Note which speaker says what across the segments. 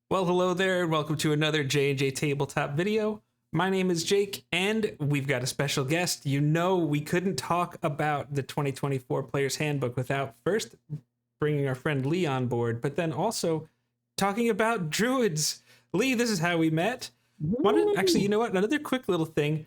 Speaker 1: Well, hello there, and welcome to another J&J Tabletop video. My name is Jake, and we've got a special guest. You know we couldn't talk about the 2024 Player's Handbook without first bringing our friend Lee on board, but then also talking about Druids. Lee, this is how we met. Actually, you know what? Another quick little thing.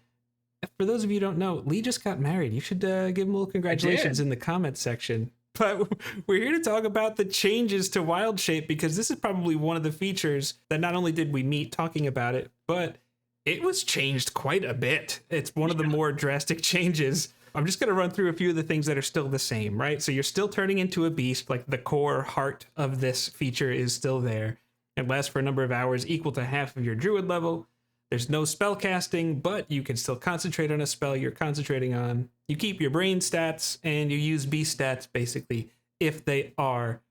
Speaker 1: For those of you who don't know, Lee just got married. You should give him a little congratulations in the comments section. But we're here to talk about the changes to Wild Shape because this is probably one of the features that not only did we meet talking about it, but it was changed quite a bit. It's one of the more drastic changes. I'm just going to run through a few of the things that are still the same, right? So you're still turning into a beast, like the core heart of this feature is still there. It lasts for a number of hours equal to half of your Druid level. There's no spell casting, but you can still concentrate on a spell you're concentrating on. You keep your brain stats, and you use beast stats, basically, if they are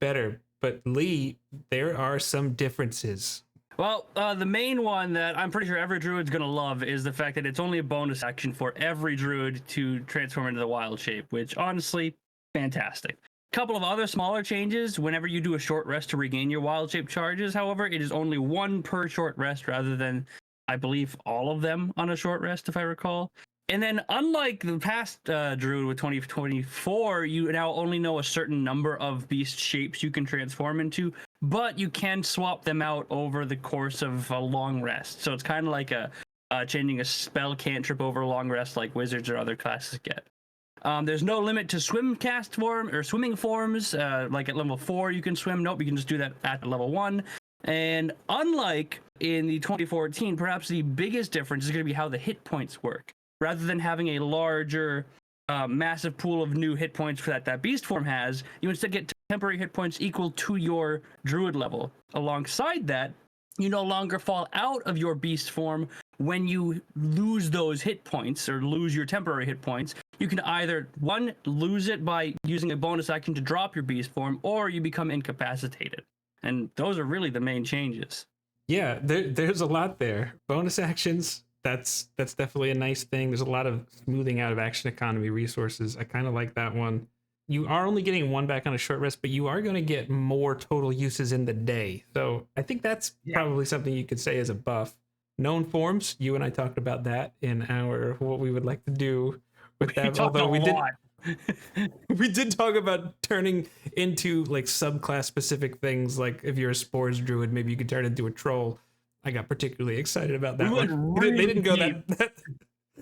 Speaker 1: better. But Lee, there are some differences.
Speaker 2: Well, the main one that I'm pretty sure every druid's going to love is the fact that it's only a bonus action for every druid to transform into the wild shape, which, honestly, fantastic. Couple of other smaller changes. Whenever you do a short rest to regain your wild shape charges, however, it is only one per short rest rather than, I believe, all of them on a short rest, if I recall. And then, unlike the past Druid with 2024, you now only know a certain number of beast shapes you can transform into, but you can swap them out over the course of a long rest. So it's kind of like changing a spell cantrip over a long rest like wizards or other classes get. There's no limit to swim cast form or swimming forms. Like at level 4, you can swim. Nope, you can just do that at level 1. And unlike in the 2014, perhaps the biggest difference is going to be how the hit points work. Rather than having a larger, massive pool of new hit points that beast form has, you instead get temporary hit points equal to your druid level. Alongside that, you no longer fall out of your beast form when you lose those hit points or lose your temporary hit points. You can either, one, lose it by using a bonus action to drop your beast form, or you become incapacitated. And those are really the main changes.
Speaker 1: Yeah, there's a lot there. Bonus actions, that's definitely a nice thing. There's a lot of smoothing out of action economy resources. I kind of like that one. You are only getting one back on a short rest, but you are going to get more total uses in the day. So I think that's probably something you could say as a buff. Known forms, you and I talked about that in our what we would like to do with that. Although we did talk about turning into like subclass specific things. Like if you're a spores druid, maybe you could turn into a troll. I got particularly excited about that one. They didn't go that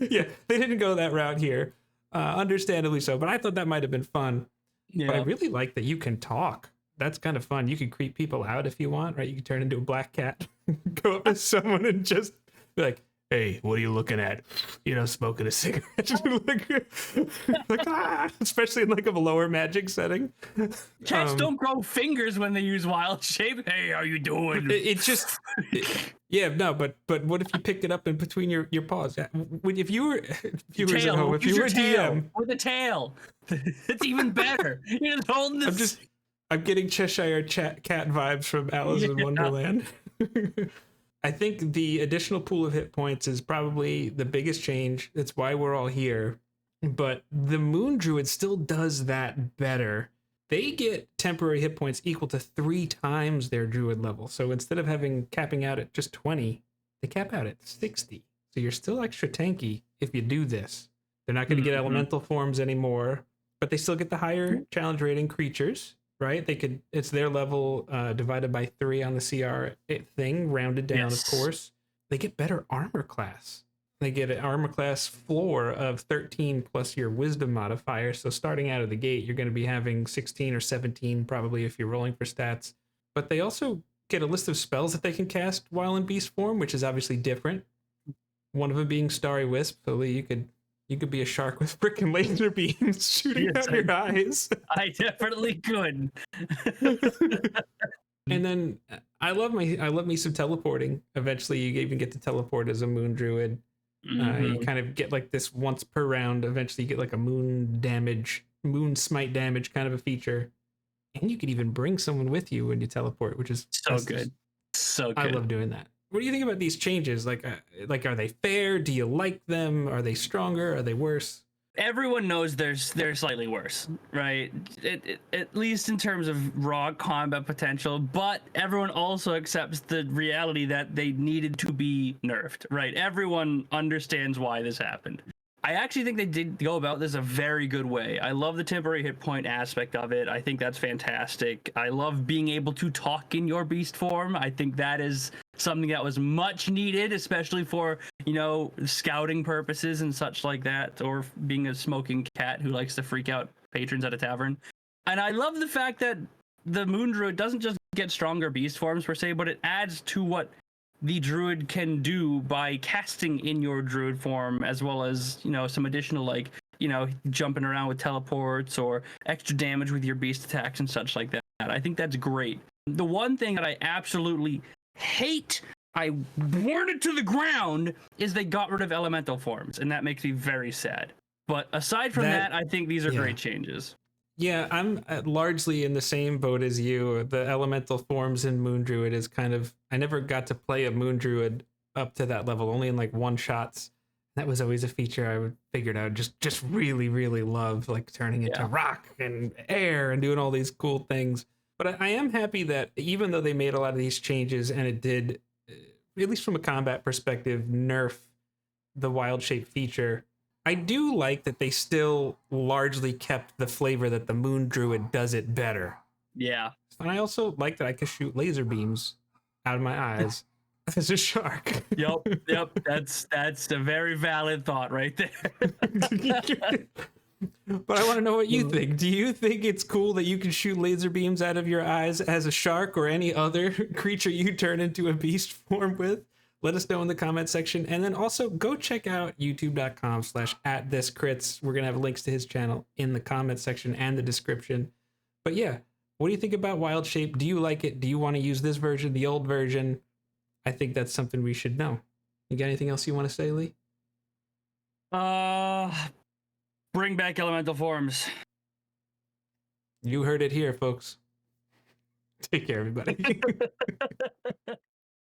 Speaker 1: yeah, they didn't go that route here. Understandably so, but I thought that might have been fun. Yeah. But I really like that you can talk. That's kind of fun. You can creep people out if you want, right? You can turn into a black cat, go up to someone and just be like, "Hey, what are you looking at?" You know, smoking a cigarette. Especially in like a lower magic setting.
Speaker 2: Cats don't grow fingers when they use wild shape. Hey, how you doing?
Speaker 1: It's just, yeah, no, but what if you picked it up in between your paws? If you were viewers at home, if you were a DM
Speaker 2: with a tail, it's even better. You're just holding this.
Speaker 1: I'm getting Cheshire cat vibes from Alice in Wonderland. I think the additional pool of hit points is probably the biggest change. That's why we're all here. But the Moon Druid still does that better. They get temporary hit points equal to 3 times their Druid level. So instead of capping out at just 20, they cap out at 60. So you're still extra tanky if you do this. They're not going to get elemental forms anymore, but they still get the higher challenge rating creatures. Right? It's their level divided by 3 on the CR thing, rounded down, of course. They get better armor class. They get an armor class floor of 13 plus your wisdom modifier. So starting out of the gate, you're going to be having 16 or 17 probably if you're rolling for stats. But they also get a list of spells that they can cast while in beast form, which is obviously different. One of them being Starry Wisp. So Lee, you could be a shark with frickin' laser beams shooting out your eyes.
Speaker 2: I definitely could.
Speaker 1: And then I love me some teleporting. Eventually, you even get to teleport as a moon druid. You kind of get like this once per round. Eventually, you get like a moon smite damage kind of a feature. And you could even bring someone with you when you teleport, which is
Speaker 2: so good. So good.
Speaker 1: I love doing that. What do you think about these changes? Like, are they fair? Do you like them? Are they stronger? Are they worse?
Speaker 2: everyone knows they're slightly worse, right? At least in terms of raw combat potential, but everyone also accepts the reality that they needed to be nerfed, right? Everyone understands why this happened. I actually think they did go about this a very good way. I love the temporary hit point aspect of it. I think that's fantastic. I love being able to talk in your beast form. I think that is something that was much needed, especially for, scouting purposes and such like that, or being a smoking cat who likes to freak out patrons at a tavern. And I love the fact that the Moon Druid doesn't just get stronger beast forms per se, but it adds to what the druid can do by casting in your druid form, as well as some additional jumping around with teleports or extra damage with your beast attacks and such like that. I think that's great. The one thing that I absolutely hate, I warn it to the ground, is they got rid of elemental forms, and that makes me very sad. But aside from that, I think these are great changes.
Speaker 1: Yeah, I'm largely in the same boat as you. The elemental forms in Moon Druid is kind of... I never got to play a Moon Druid up to that level, only in like one-shots. That was always a feature figured I would just really, really love, like turning into rock and air and doing all these cool things. But I am happy that even though they made a lot of these changes and it did, at least from a combat perspective, nerf the wild shape feature, I do like that they still largely kept the flavor that the Moon Druid does it better.
Speaker 2: Yeah.
Speaker 1: And I also like that I can shoot laser beams out of my eyes as a shark.
Speaker 2: Yep. That's a very valid thought right there.
Speaker 1: But I want to know what you think. Do you think it's cool that you can shoot laser beams out of your eyes as a shark or any other creature you turn into a beast form with? Let us know in the comment section. And then also go check out youtube.com/@thiscrits. We're going to have links to his channel in the comment section and the description. But yeah, what do you think about Wild Shape? Do you like it? Do you want to use this version, the old version? I think that's something we should know. You got anything else you want to say, Lee?
Speaker 2: Bring back elemental forms.
Speaker 1: You heard it here, folks. Take care, everybody.